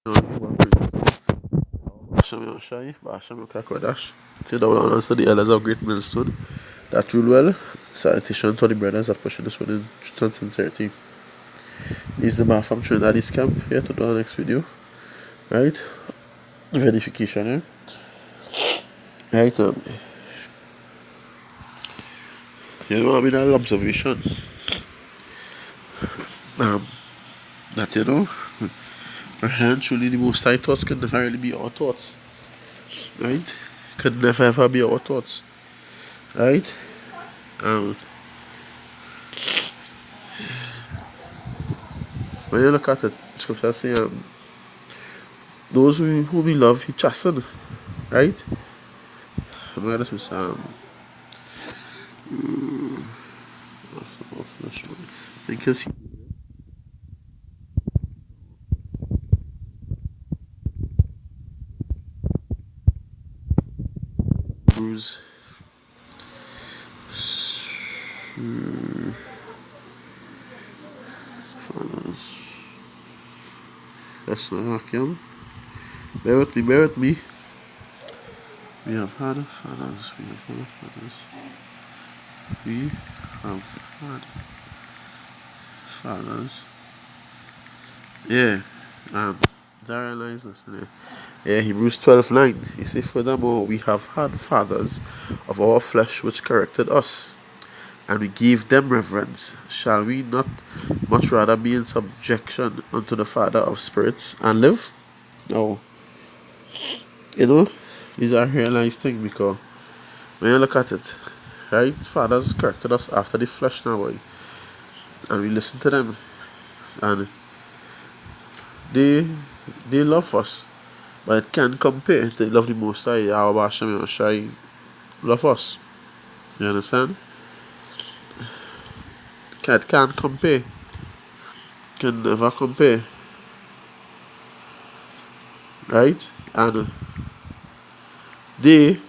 Hashem Shai, Hashem Kakodash. Say the Lord answer the elders of Great Millstone that rule well. Salutation to the brothers that pushing this one in truth and sincerity. This is the man from Trinidad's camp here to do our next video. Right? Verification here. Right? I mean, an observation. That and truly the most high thoughts could never really be our thoughts. Right? Could never ever be our thoughts. Right? When you look at it, scripture say those whom we love he chasten. Right? I'm gonna do because Hebrews that's not Hakim. Bear with me. We have had fathers. We have had fathers. Yeah. Dara lines listening. Yeah, Hebrews 12:9. He said, furthermore, we have had fathers of our flesh which corrected us, and we gave them reverence. Shall we not much rather be in subjection unto the Father of spirits and live? No. These are realized things because when you look at it, right, fathers corrected us after the flesh now, boy. And we listen to them. And they love us. But it can't compare to the love the Most High, Yahweh Hashem Shai love us. You understand? It can't compare. Can never compare. Right? And they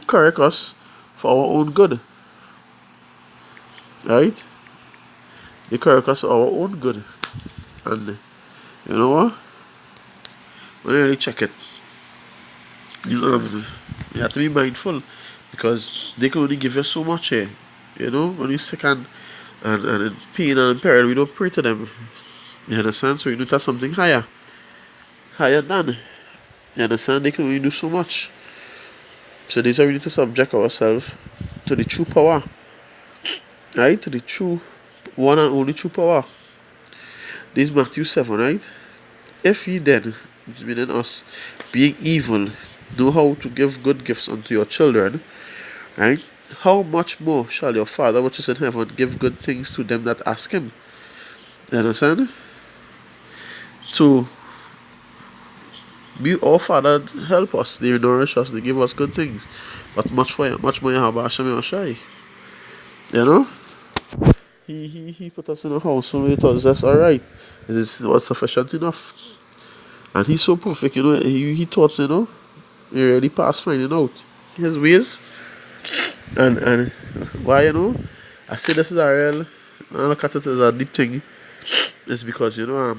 correct us for our own good. Right? They correct us for our own good. And you know what? When you really check it, you have to be mindful because they can only give you so much here. When you're sick and in pain and in peril, we don't pray to them. You understand? So you need to have something higher than. You understand? They can only do so much. So these are we need to subject ourselves to the true power. Right? To the true one and only true power. This is Matthew 7, right? If ye then, meaning us, being evil, know how to give good gifts unto your children, right? How much more shall your Father which is in heaven give good things to them that ask him? You understand? So, our Father help us, they nourish us, they give us good things. But much more Yahweh Hashem Yoshai. He put us in a house so we thought that's alright. This was sufficient enough. And he's so perfect, he thought, he already passed finding out his ways. And why, I say this is a real, I look at it as a deep thing. It's because, I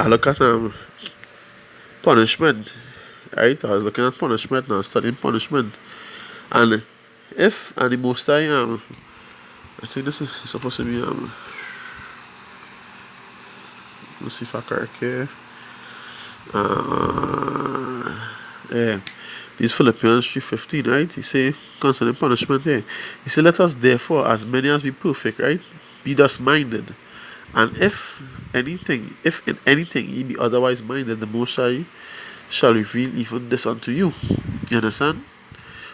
look at punishment, right? I was looking at punishment and I was studying punishment. And the most I think this is supposed to be, let's see if I correct here. Yeah. These Philippians 3:15, right? He say concerning punishment here. He say, let us therefore, as many as be perfect, right? Be thus minded. And if in anything ye be otherwise minded, the Most High shall reveal even this unto you. You understand?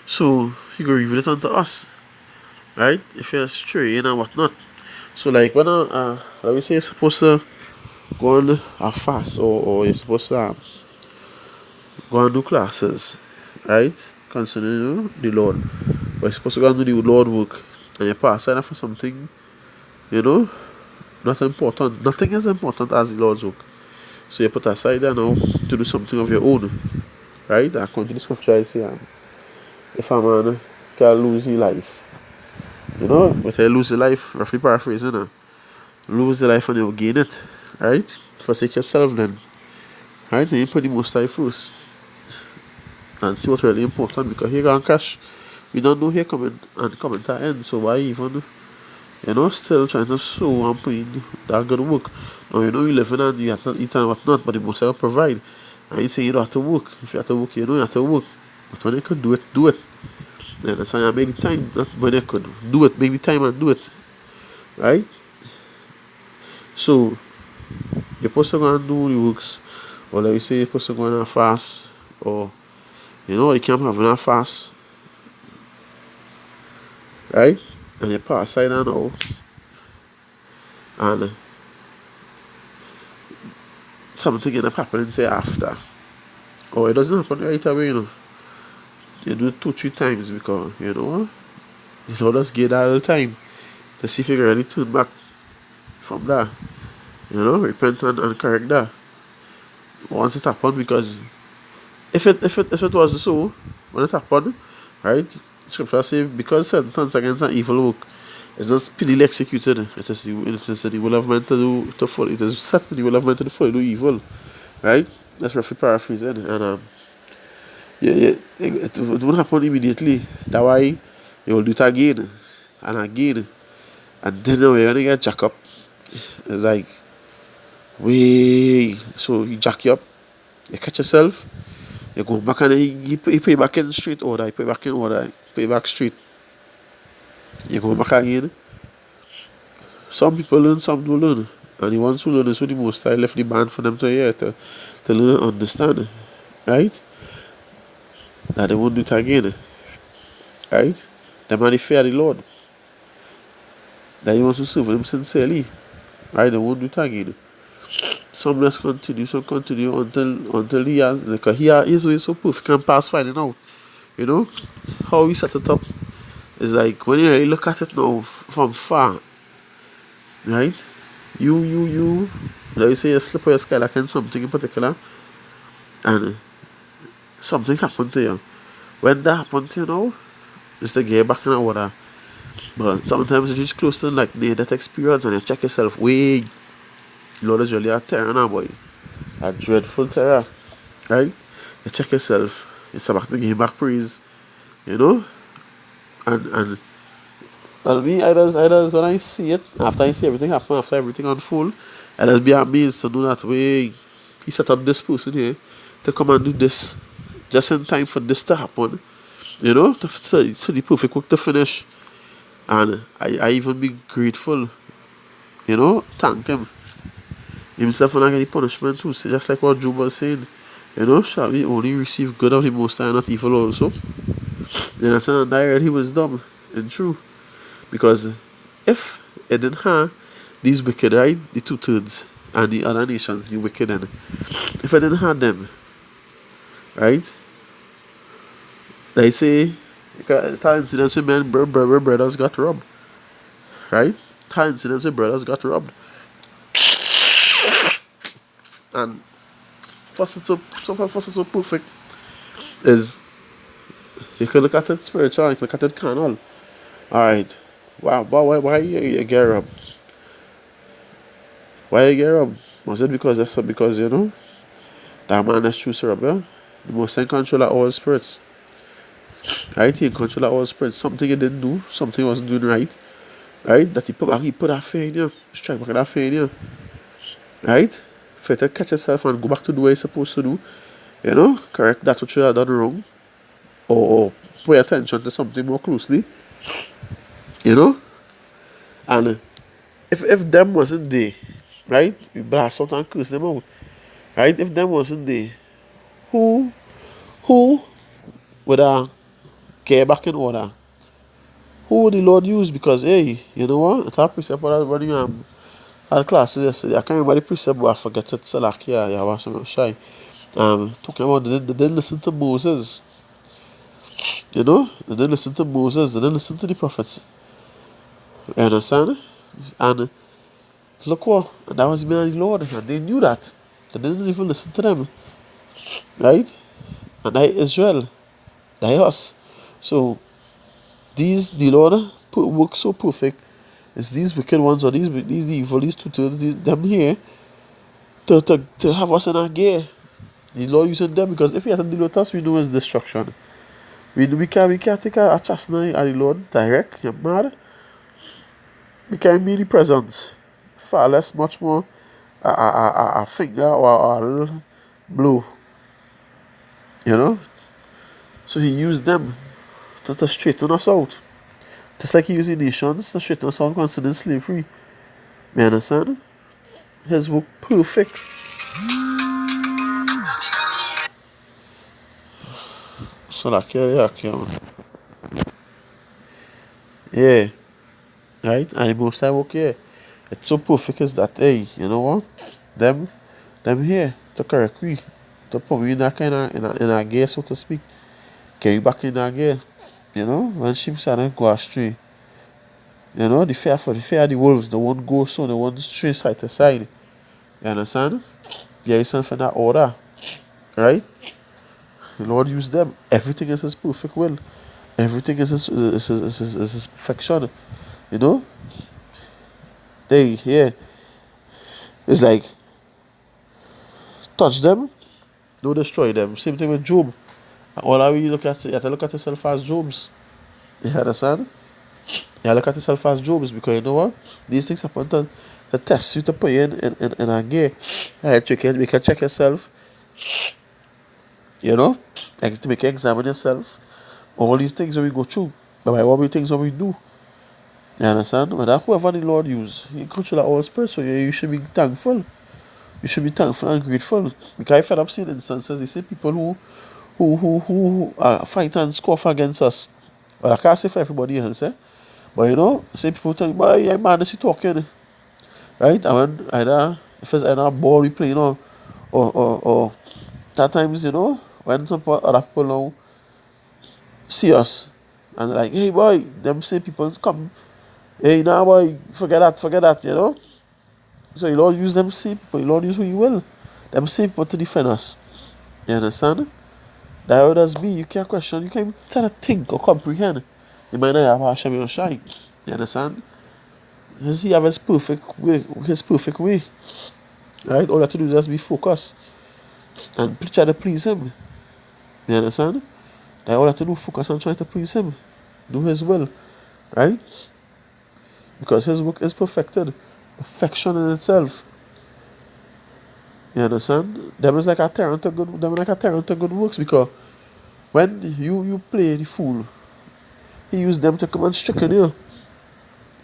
So he go reveal it unto us. Right? If you're straying and whatnot. So like when let me say you're supposed to go on a fast or you're supposed to go and do classes, right? Concerning the Lord. But you're supposed to go and do the Lord work and you pass sign for something, not important. Nothing is important as the Lord's work. So you put aside there now to do something of your own. Right? According to the scripture I say if a man can lose his life. But I lose the life, roughly paraphrasing, lose the life and you'll gain it. Right? Forsake yourself then. Right? And you put the Most High first. And see what's really important, because here gonna crash. We don't know here coming to end. So why even, still trying to sow and put in that good work. Now you living and you have to eat and whatnot, but the Most High will provide. And you say you don't have to work. If you have to work, you have to work. But when you could do it, do it. You understand? You make the time, not when you could. Do it, make the time and do it. Right? So, you're supposed to go and do the works. Or like you say, you're supposed to go on a fast. Or, you can't have a fast. Right? And you pass side and out. And something end up happening to you after. Or it doesn't happen right away, You do it 2-3 times because, just give that little time to see if you can really turn back from that. Repent and correct that. Once it happened, because if it was so, when it happened, right? Scripture say, because sentence against an evil work is not speedily executed, it is the will of man to follow. It is set to the will of man to follow evil, right? That's roughly paraphrasing, and it won't happen immediately. That's why you will do it again and again, and then you're gonna get jacked up. It's like, so you jack you up, you catch yourself, you go back and you pay back in straight order, you pay back straight. You go back again. Some people learn, some don't learn. And the ones who learn is with the Most High left the band for them to hear, to learn and understand. Right? That they won't do it again. Right? Them are the fear of the Lord. That he wants to serve them sincerely. Right? They won't do it again. Some just continue until he has, because his way is so perfect, can pass finding out. How he set it up is like, when you really look at it now from far, right? You like you say, you slip on your skylark and something in particular, and something happened to you. When that happened to you now, it's to get back in the water. But sometimes you just close to like near that experience and you check yourself, wait, Lord is really a terror now, boy. A dreadful terror. Right? You check yourself, you start back to give back praise, and well, me, I does when I see it, after I see everything happen, after everything unfold, I just be amazed to know that way he set up this person here to come and do this just in time for this to happen, to the perfect work to finish. And I even be grateful, thank him. Himself when I get the punishment too, so just like what Job was saying, shall we only receive good of the Most High, not evil also? Then I said, and I read he was dumb and true. Because if it didn't have these wicked, right, the 2/3, and the other nations, the wicked, and if I didn't have them, right, they say, incidents with men, brothers got robbed, right? Incidents with brothers got robbed. And what's it so perfect is, you can look at it spiritual, you can look at it carnal. Alright, wow, but why you get robbed? Why you get robbed? Was it because that man that's true, sir, yeah? The Most High control of all spirits. Right? He in control of all spirits. Something he didn't do, something he wasn't doing right. Right? That he put that fear in you. Strike back that fear in you. Right? For you to catch yourself and go back to do what you're supposed to do. Correct that's what you have done wrong. Or pay attention to something more closely. And if them wasn't there, right? We blast out and curse them out. Right? If them wasn't there, who would get back in order? Who would the Lord use? Because hey, you know what? It's our precept when you had classes yesterday. I can't remember the precept, but I forget it. Salakia, yeah, was shy. Talking about they didn't listen to Moses. They didn't listen to Moses. They didn't listen to the prophets. You understand? And look what, that was me and the Lord, and they knew that. They didn't even listen to them. Right? And that Israel. That us. So the Lord work so perfect. It's these wicked ones or these evil, these 2/3, them here, to have us in our gear. The Lord using them because if he had to deal with us, we know his destruction. We can't take a chastening at the Lord direct. You're mad. We can't be the presence. Far less, much more a finger or a little blow. You know? So he used them to straighten us out. Just like he used the nations to straighten us out concerning slavery. You understand? His work perfect. So like man. Yeah. Right? And the most I work here. It's so perfect is that, hey, you know what? Them here to correct we. To put me in that kind of in a gear, so to speak. Get you back in that gear. You know, when sheep started go astray. You know, the fear of the wolves, the one go so the one stray side to side. You understand? Get yourself in that order. Right? The Lord used them. Everything is his perfect will. Everything is his perfection. You know? Yeah. It's like touch them, don't destroy them. Same thing with Job. All I you have to look at yourself as Jobs. You understand? You look at yourself as Jobs because you know what? These things happen to test you to put you in a gear. Right, you can check yourself, you know? Like to make you examine yourself. All these things that we go through. But by all these things that we do. You understand? But that whoever the Lord use, he control all spirits, so you should be thankful. You should be thankful and grateful. Because I fed up seeing instances, they say people who fight and scoff against us. Well, I can't say for everybody else, eh? But you know, say people tell me, boy, yeah, man, is you talking? Right? And when either, if it's either a ball we play, you know, or that times, you know, when some other people now see us and like, hey, boy, them same people come, hey, nah, boy, forget that, you know? So you Lord use them same people, you Lord use who you will. Them same people to defend us. You understand? That would just be, you can't question, you can't try to think or comprehend. You might not have Hashem or Shai. You understand? Because he have his perfect way. Right? All you have to do is just be focused and try to please him. You understand? That all you have to do is focus on trying to please him. Do his will. Right? Because his work is perfected. Perfection in itself. You understand? Them is like a terror to good works because when you play the fool, he used them to come and stricken you.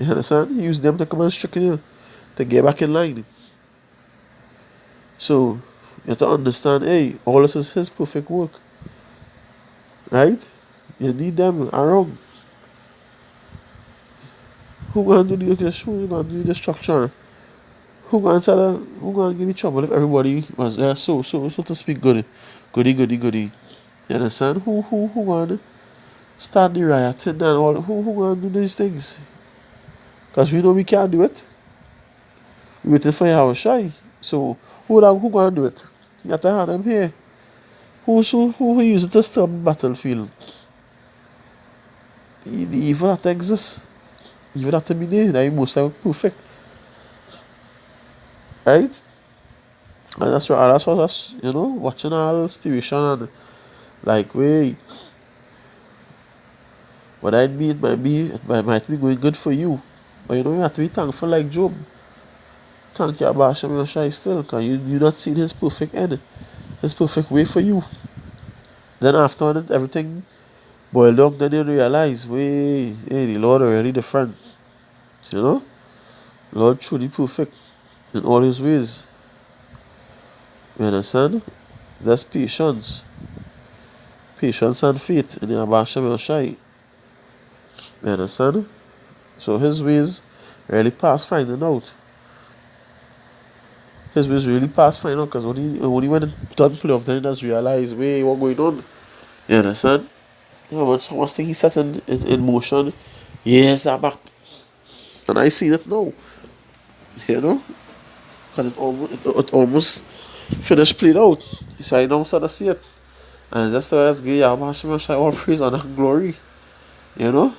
You understand? He used them to come and stricken you to get back in line. So you have to understand, hey, all this is his perfect work. Right? You need them around. Who gonna do the who gonna do the destruction? Who gonna give the trouble if everybody was there so to speak goody. You understand? Who gonna start the rioting and all who gonna do these things? Because we know we can't do it. We waiting for our shy. So who gonna do it? You got to have them here. Who use it to stop the battlefield? The evil that exists. Evil that be there, that most are perfect. Right? And that's what us, you know, watching all situation and like wait. What I mean it might be going good for you. But you know you have to be thankful like Job. Thank you about Hashem Yoshai still, because you not seen his perfect end. His perfect way for you. Then after that, everything boiled down, then you realize, hey, the Lord are really different. You know? Lord truly perfect in all his ways. You understand? That's patience. Patience and faith in the Abashem Yoshai. You understand? So his ways really past finding out. His ways really past finding out because only when it done play off then he does realize, wait, what going on? You understand? Yeah, but so much thing he set in motion. Yes, I'm back. And I see it now. You know? Because it almost finished played out. So I now start to see it. And that's why I just give Yahweh Hashem all praise and glory. You know?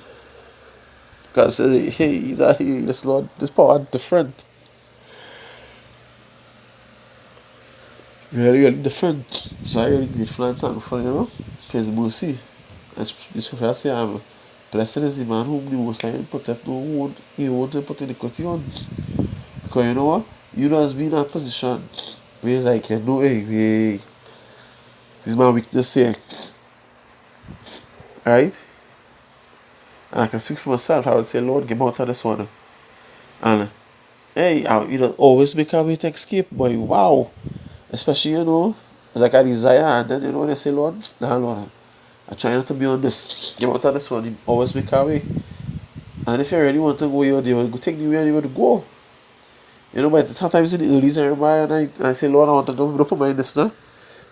Because hey, this Lord, this power different. really, really different. So I'm really grateful and thankful, for his mercy. As the scripture says, blessed is the man whom the Most High protect, he won't put in the cut on. Because you know what? You know, has been in a position where it's like, hey, this is my weakness here. Right? And I can speak for myself. I would say, Lord, get me out of this one. And, hey, always make a way to escape, boy. Wow. Especially, it's like a desire. And then, they say, Lord, nah, Lord, I try not to be on this. Get me out of this one. You always make a way. And if you really want to go, you go take the way you want to go. But sometimes in the early I remember, and I say, Lord, I want to don't put my in this, nah?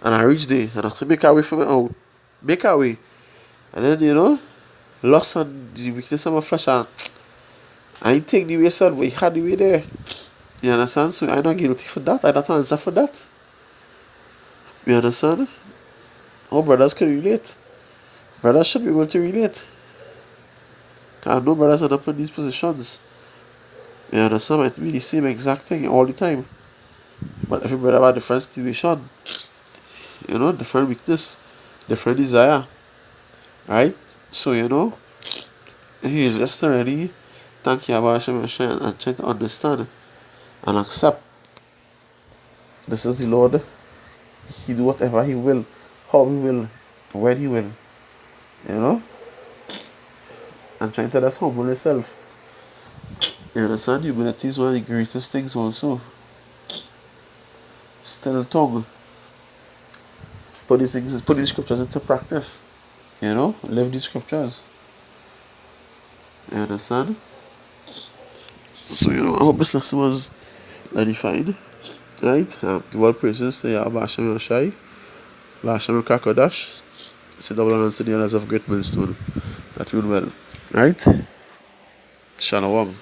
And I reach there, and I say, make a way for me out. Make a way. And then, lost on the weakness of my flesh, and I ain't take the way, son, but he had the way there. You understand? So I'm not guilty for that. I don't answer for that. You understand? Oh, brothers can relate. Brothers should be able to relate. I know brothers are not in these positions. You understand? It be the same exact thing all the time. But every brother have a different situation. Different weakness, different desire. Right? So, he's just already thank you about Hashem and try to understand and accept. This is the Lord. He do whatever he will, how he will, when he will. And trying to just humble yourself. You understand? Humility is one of the greatest things also. Still tongue. Put these scriptures into practice. Live these scriptures. You understand? So, I hope this lesson was edifying. Right? Give all praises to Yahweh Hashem Yoshai, Hashem Kakodash. Say double honors to the others of great millstone that rule well. Right? Shalom.